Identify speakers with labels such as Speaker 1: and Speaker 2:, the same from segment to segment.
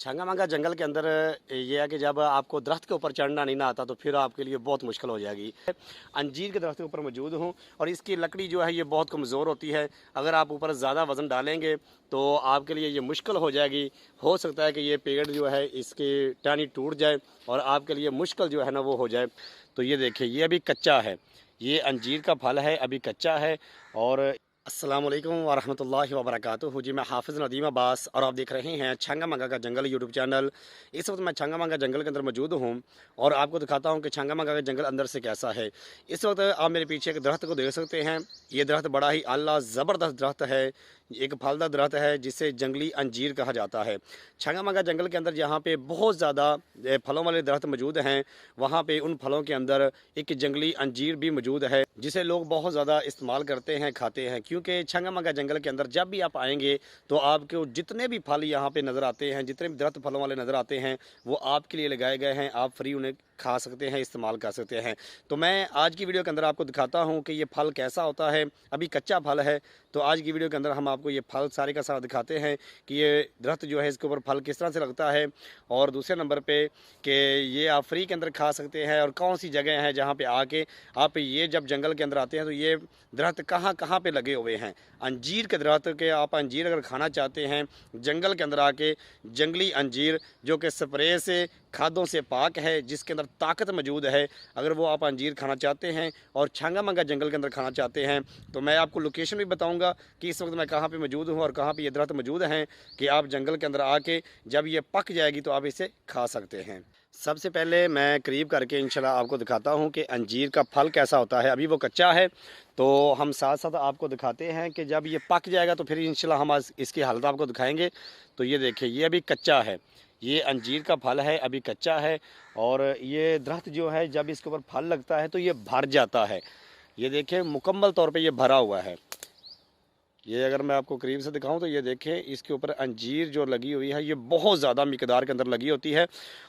Speaker 1: छंगा मंगा जंगल के अंदर ये है कि जब आपको दरख्त के ऊपर चढ़ना नहीं ना आता तो फिर आपके लिए बहुत मुश्किल हो जाएगी। अंजीर के दरख्त के ऊपर मौजूद हूँ और इसकी लकड़ी जो है ये बहुत कमज़ोर होती है। अगर आप ऊपर ज़्यादा वज़न डालेंगे तो आपके लिए ये मुश्किल हो जाएगी। हो सकता है कि ये पेड़ जो है इसकी टहनी टूट जाए और आपके लिए मुश्किल जो है ना वो हो जाए। तो ये देखिए, ये अभी कच्चा है, ये अंजीर का फल है, अभी कच्चा है। और अस्सलाम वालेकुम वरहमतुल्लाहि वबरकातुहू। जी, मैं हाफ़िज़ नदीम अब्बास और आप देख रहे हैं छंगा मंगा का जंगल यूट्यूब चैनल। इस वक्त मैं छंगा मंगा जंगल के अंदर मौजूद हूँ और आपको दिखाता हूँ कि छंगा मंगा का जंगल अंदर से कैसा है। इस वक्त आप मेरे पीछे एक दरख्त को देख सकते हैं। ये दरख्त बड़ा ही आला ज़बरदस्त दरख्त है, एक फलदार दरख्त है जिसे जंगली अंजीर कहा जाता है। छंगा मंगा जंगल के अंदर जहाँ पे बहुत ज़्यादा फलों वाले दरख्त मौजूद हैं, वहाँ पे उन फलों के अंदर एक जंगली अंजीर भी मौजूद है जिसे लोग बहुत ज़्यादा इस्तेमाल करते हैं, खाते हैं। क्योंकि छंगा मंगा जंगल के अंदर जब भी आप आएंगे तो आपको जितने भी फल यहाँ पे नज़र आते हैं, जितने भी दरख्त फलों वाले नज़र आते हैं, वो आपके लिए लगाए गए हैं। आप फ्री उन्हें खा सकते हैं, इस्तेमाल कर सकते हैं। तो मैं आज की वीडियो के अंदर आपको दिखाता हूँ कि ये फल कैसा होता है। अभी कच्चा फल है, तो आज की वीडियो के अंदर हम आपको ये फल सारे का सारा दिखाते हैं कि ये दरख्त जो है इसके ऊपर फल किस तरह से लगता है, और दूसरे नंबर पे कि ये आप फ्री के अंदर खा सकते हैं और कौन सी जगह है जहाँ पे आके आप ये जब जंगल के अंदर आते हैं तो ये दरख्त कहाँ कहाँ पे लगे हुए हैं। अंजीर के दरख्त के आप अंजीर अगर खाना चाहते हैं जंगल के अंदर आके, जंगली अंजीर जो कि स्प्रे से, खादों से पाक है, जिसके अंदर ताकत मौजूद है, अगर वो आप अंजीर खाना चाहते हैं और छंगा मंगा जंगल के अंदर खाना चाहते हैं तो मैं आपको लोकेशन भी बताऊंगा कि इस वक्त मैं कहाँ पे मौजूद हूँ और कहाँ पे ये दरख्त मौजूद हैं कि आप जंगल के अंदर आके जब ये पक जाएगी तो आप इसे खा सकते हैं। सबसे पहले मैं करीब करके इंशाल्लाह आपको दिखाता हूँ कि अंजीर का फल कैसा होता है। अभी वो कच्चा है तो हम साथ साथ आपको दिखाते हैं कि जब ये पक जाएगा तो फिर इंशाल्लाह हम इसकी हालत आपको दिखाएंगे। तो ये देखिए, ये अभी कच्चा है, ये अंजीर का फल है, अभी कच्चा है। और ये दरख्त जो है जब इसके ऊपर फल लगता है तो ये भर जाता है। ये देखिए, मुकम्मल तौर पे ये भरा हुआ है। ये अगर मैं आपको करीब से दिखाऊं तो ये देखें, इसके ऊपर अंजीर जो लगी हुई है ये बहुत ज़्यादा मिकदार के अंदर लगी होती है।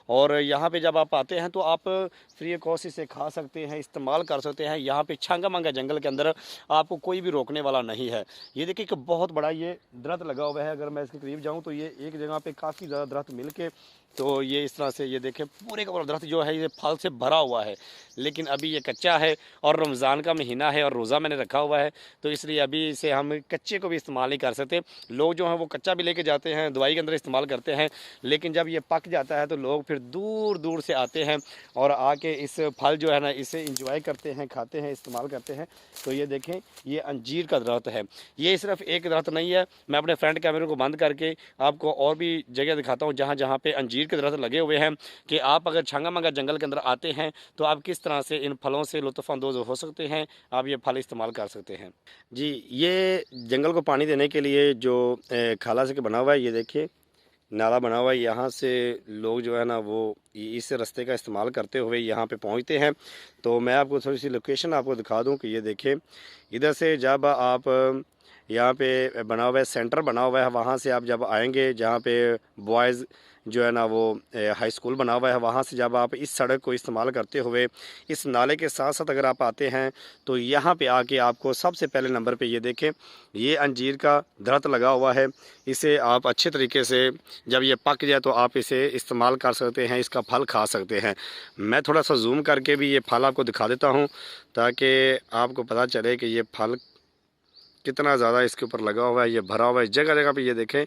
Speaker 1: और यहाँ पे जब आप आते हैं तो आप फ्री कॉस्ट इसे खा सकते हैं, इस्तेमाल कर सकते हैं। यहाँ पे छंगा मंगा जंगल के अंदर आपको कोई भी रोकने वाला नहीं है। ये देखिए कि बहुत बड़ा ये दरख्त लगा हुआ है। अगर मैं इसके करीब जाऊँ तो ये एक जगह पर काफ़ी ज़्यादा दरख्त मिल के, तो ये इस तरह से ये देखें पूरे का पूरा दरख्त जो है ये फल से भरा हुआ है। लेकिन अभी ये कच्चा है और रमज़ान का महीना है और रोज़ा मैंने रखा हुआ है, तो इसलिए अभी इसे हम कच्चे को भी इस्तेमाल नहीं कर सकते। लोग जो हैं वो कच्चा भी लेके जाते हैं, दवाई के अंदर इस्तेमाल करते हैं। लेकिन जब ये पक जाता है तो लोग फिर दूर दूर से आते हैं और आके इस फल जो है ना इसे इंजॉय करते हैं, खाते हैं, इस्तेमाल करते हैं। तो ये देखें, ये अंजीर का दरख्त है। ये सिर्फ एक दरख्त नहीं है, मैं अपने फ्रंट कैमरे को बंद करके आपको और भी जगह दिखाता हूँ जहाँ जहाँ पे अंजीर के दरख्त लगे हुए हैं कि आप अगर छंगा मंगा जंगल के अंदर आते हैं तो आप किस तरह से इन फलों से लुत्फ़ अंदोज़ हो सकते हैं, आप ये फल इस्तेमाल कर सकते हैं। जी, ये जंगल को पानी देने के लिए जो खाला से बना हुआ है, ये देखिए नाला बना हुआ है। यहाँ से लोग जो है ना वो इस रास्ते का इस्तेमाल करते हुए यहाँ पे पहुँचते हैं। तो मैं आपको थोड़ी सी लोकेशन आपको दिखा दूँ कि ये देखें, इधर से जब आप यहाँ पे बना हुआ है, सेंटर बना हुआ है, वहाँ से आप जब आएंगे जहाँ पे बॉयज़ जो है ना वो हाई स्कूल बना हुआ है, वहाँ से जब आप इस सड़क को इस्तेमाल करते हुए इस नाले के साथ साथ अगर आप आते हैं तो यहाँ पे आके आपको सबसे पहले नंबर पे ये देखें, ये अंजीर का दरख्त लगा हुआ है। इसे आप अच्छे तरीके से जब ये पक जाए तो आप इसे इस्तेमाल कर सकते हैं, इसका फल खा सकते हैं। मैं थोड़ा सा जूम करके भी ये फल आपको दिखा देता हूँ ताकि आपको पता चले कि ये फल कितना ज़्यादा इसके ऊपर लगा हुआ है, ये भरा हुआ है जगह जगह पे। ये देखें,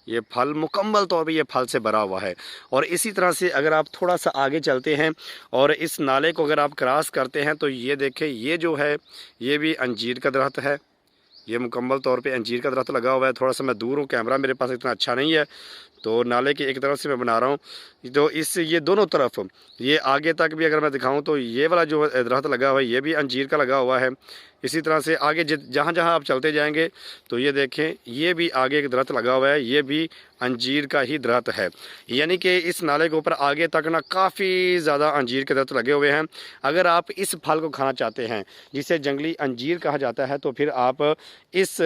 Speaker 1: ये फल मुकम्मल तौर पे ये फल से भरा हुआ है। और इसी तरह से अगर आप थोड़ा सा आगे चलते हैं और इस नाले को अगर आप क्रॉस करते हैं तो ये देखें, ये जो है ये भी अंजीर का दरख्त है। ये मुकम्मल तौर पे अंजीर का दरख्त लगा हुआ है। थोड़ा सा मैं दूर हूँ, कैमरा मेरे पास इतना अच्छा नहीं है, तो नाले की एक तरफ से मैं बना रहा हूँ। तो इस ये दोनों तरफ ये आगे तक भी अगर मैं दिखाऊं तो ये वाला जो दरख्त लगा हुआ है ये भी अंजीर का लगा हुआ है। इसी तरह से आगे जहाँ जहाँ आप चलते जाएंगे तो ये देखें, ये भी आगे एक दरख्त लगा हुआ है, ये भी अंजीर का ही दरख्त है। यानी कि इस नाले के ऊपर आगे तक ना काफ़ी ज़्यादा अंजीर के दरख्त लगे हुए हैं। अगर आप इस फल को खाना चाहते हैं जिसे जंगली अंजीर कहा जाता है तो फिर आप इस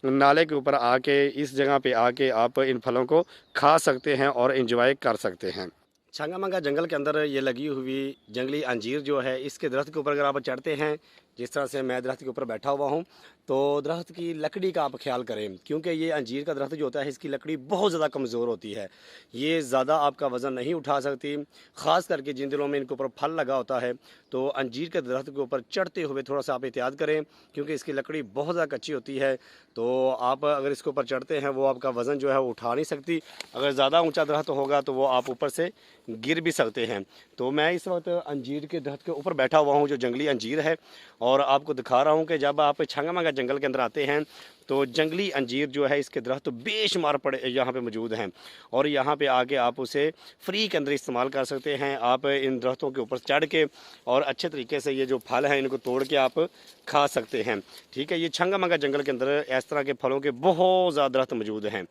Speaker 1: नाले के ऊपर आके, इस जगह पे आके आप इन फलों को खा सकते हैं और एंजॉय कर सकते हैं। छंगा मंगा जंगल के अंदर ये लगी हुई जंगली अंजीर जो है, इसके दरख्त के ऊपर अगर आप चढ़ते हैं जिस तरह से मैं दरख्त के ऊपर बैठा हुआ हूँ, तो दरख्त की लकड़ी का आप ख्याल करें, क्योंकि ये अंजीर का दरख्त जो होता है इसकी लकड़ी बहुत ज़्यादा कमज़ोर होती है। ये ज़्यादा आपका वज़न नहीं उठा सकती, ख़ास करके जिन दिनों में इनके ऊपर फल लगा होता है। तो अंजीर के दरख्त के ऊपर चढ़ते हुए थोड़ा सा आप एहतियात करें, क्योंकि इसकी लकड़ी बहुत ज़्यादा कच्ची होती है। तो आप अगर इसके ऊपर चढ़ते हैं, वो आपका वज़न जो है वो उठा नहीं सकती। अगर ज़्यादा ऊंचा दरख्त होगा तो वो आप ऊपर से गिर भी सकते हैं। तो मैं इस वक्त अंजीर के दरख्त के ऊपर बैठा हुआ हूँ, जो जंगली अंजीर है, और आपको दिखा रहा हूँ कि जब आप छंगा जंगल के अंदर आते हैं तो जंगली अंजीर जो है इसके दरख्त बेशुमार पड़े यहाँ पे मौजूद हैं, और यहाँ पे आके आप उसे फ्री के अंदर इस्तेमाल कर सकते हैं। आप इन दरख्तों के ऊपर चढ़ के और अच्छे तरीके से ये जो फल हैं इनको तोड़ के आप खा सकते हैं। ठीक है, ये छंगा जंगल के अंदर इस तरह के फलों के बहुत ज़्यादा दरख्त मौजूद हैं।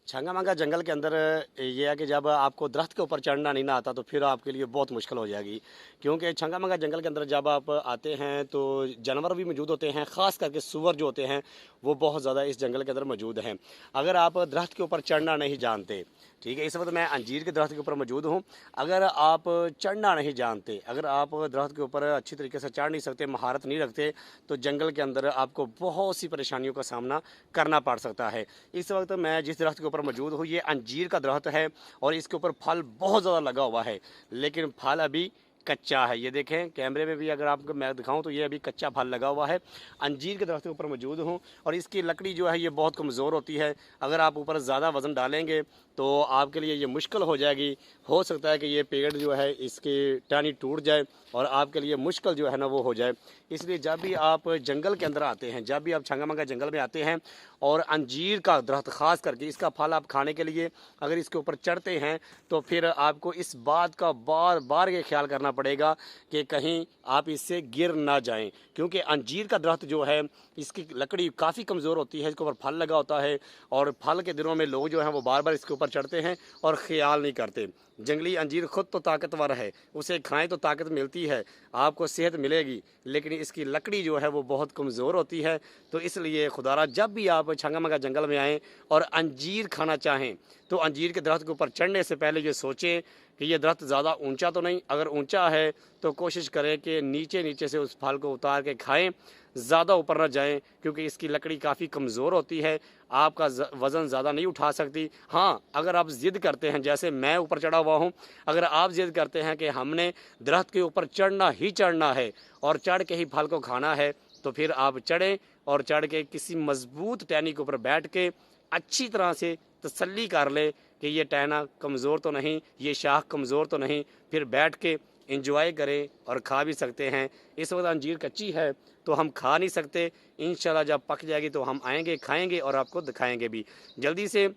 Speaker 1: छंगा जंगल के अंदर ये है कि जब आपको दरख्त के ऊपर चढ़ना नहीं ना आता तो फिर आपके लिए बहुत मुश्किल हो जाएगी, क्योंकि छंगा जंगल के अंदर जब आप आते हैं तो जानवर भी मौजूद होते हैं, ख़ास करके सूअर जो होते हैं वो बहुत ज़्यादा इस जंगल के अंदर मौजूद हैं। अगर आप दरख्त के ऊपर चढ़ना नहीं जानते, ठीक है, इस वक्त मैं अंजीर के दरख्त के ऊपर मौजूद हूँ, अगर आप चढ़ना नहीं जानते, अगर आप दरख्त के ऊपर अच्छी तरीके से चढ़ नहीं सकते, महारत नहीं रखते, तो जंगल के अंदर आपको बहुत सी परेशानियों का सामना करना पड़ सकता है। इस वक्त मैं जिस दरख्त के ऊपर मौजूद हूँ ये अंजीर का दरख्त है, और इसके ऊपर फल बहुत ज़्यादा लगा हुआ है, लेकिन फल अभी कच्चा है। ये देखें कैमरे में भी अगर आपको मैं दिखाऊं तो ये अभी कच्चा फल लगा हुआ है। अंजीर के दरख्त के ऊपर मौजूद हूँ, और इसकी लकड़ी जो है ये बहुत कमज़ोर होती है। अगर आप ऊपर ज़्यादा वज़न डालेंगे तो आपके लिए ये मुश्किल हो जाएगी। हो सकता है कि ये पेड़ जो है इसकी टहनी टूट जाए और आपके लिए मुश्किल जो है ना वो हो जाए। इसलिए जब भी आप जंगल के अंदर आते हैं, जब भी आप छंगा जंगल में आते हैं और अंजीर का दरख्त ख़ास करके इसका फल आप खाने के लिए अगर इसके ऊपर चढ़ते हैं, तो फिर आपको इस बात का बार बार ये ख्याल करना पड़ेगा कि कहीं आप इससे गिर ना जाएं, क्योंकि अंजीर का दरख्त जो है इसकी लकड़ी काफ़ी कमज़ोर होती है, इसके ऊपर फल लगा होता है, और फल के दिनों में लोग जो हैं वो बार बार इसके ऊपर चढ़ते हैं और ख्याल नहीं करते। जंगली अंजीर खुद तो ताकतवर है, उसे खाएं तो ताकत मिलती है, आपको सेहत मिलेगी, लेकिन इसकी लकड़ी जो है वो बहुत कमज़ोर होती है। तो इसलिए खुदारा जब भी आप छंगा जंगल में आएँ और अंजीर खाना चाहें तो अंजीर के दरख्त के ऊपर चढ़ने से पहले ये सोचें कि ये दरख्त ज़्यादा ऊंचा तो नहीं, अगर ऊंचा है तो कोशिश करें कि नीचे नीचे से उस फल को उतार के खाएं, ज़्यादा ऊपर ना जाएं, क्योंकि इसकी लकड़ी काफ़ी कमज़ोर होती है, आपका वज़न ज़्यादा नहीं उठा सकती। हाँ, अगर आप ज़िद करते हैं, जैसे मैं ऊपर चढ़ा हुआ हूँ, अगर आप ज़िद करते हैं कि हमने दरख्त के ऊपर चढ़ना ही चढ़ना है और चढ़ के ही फल को खाना है, तो फिर आप चढ़ें और चढ़ के किसी मज़बूत टहनी के ऊपर बैठ के अच्छी तरह से तसल्ली कर ले कि ये टहना कमज़ोर तो नहीं, ये शाख कमज़ोर तो नहीं, फिर बैठ के इंजॉय करें और खा भी सकते हैं। इस वक्त अंजीर कच्ची है तो हम खा नहीं सकते, इंशाल्लाह जब पक जाएगी तो हम आएंगे, खाएंगे और आपको दिखाएंगे भी। जल्दी से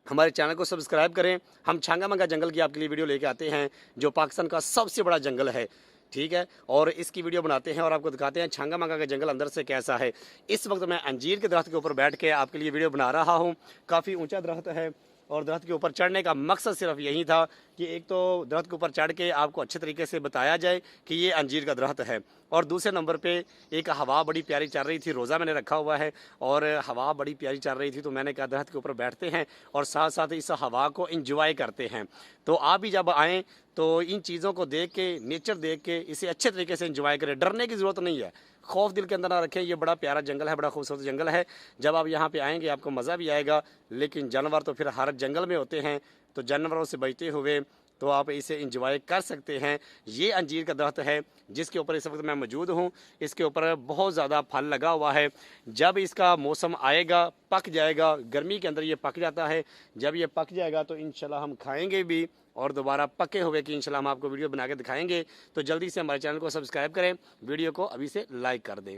Speaker 1: हमारे चैनल को सब्सक्राइब करें। हम छंगा जंगल की आपके लिए वीडियो लेके आते हैं, जो पाकिस्तान का सबसे बड़ा जंगल है, ठीक है, और इसकी वीडियो बनाते हैं और आपको दिखाते हैं छंगा का जंगल अंदर से कैसा है। इस वक्त मैं अंजीर के दरख्त के ऊपर बैठ के आपके लिए वीडियो बना रहा हूँ। काफ़ी ऊंचा दरख्त है और दरख्त के ऊपर चढ़ने का मकसद सिर्फ यही था कि एक तो दरख्त के ऊपर चढ़ के आपको अच्छे तरीके से बताया जाए कि ये अंजीर का दरख्त है, और दूसरे नंबर पे एक हवा बड़ी प्यारी चल रही थी, रोज़ा मैंने रखा हुआ है और हवा बड़ी प्यारी चल रही थी, तो मैंने कहा दरख्त के ऊपर बैठते हैं और साथ साथ इस हवा को इंजॉय करते हैं। तो आप भी जब आएँ तो इन चीज़ों को देख के, नेचर देख के इसे अच्छे तरीके से इंजॉय करें। डरने की ज़रूरत नहीं है, खौफ दिल के अंदर ना रखें। ये बड़ा प्यारा जंगल है, बड़ा खूबसूरत जंगल है। जब आप यहाँ पे आएंगे आपको मज़ा भी आएगा, लेकिन जानवर तो फिर हर जंगल में होते हैं, तो जानवरों से बचते हुए तो आप इसे इंजॉय कर सकते हैं। ये अंजीर का दरख्त है जिसके ऊपर इस वक्त मैं मौजूद हूँ। इसके ऊपर बहुत ज़्यादा फल लगा हुआ है। जब इसका मौसम आएगा, पक जाएगा, गर्मी के अंदर ये पक जाता है, जब ये पक जाएगा तो इंशाल्लाह हम खाएंगे भी, और दोबारा पके हुए कि इंशाल्लाह हम आपको वीडियो बना के दिखाएंगे। तो जल्दी से हमारे चैनल को सब्सक्राइब करें, वीडियो को अभी से लाइक कर दें।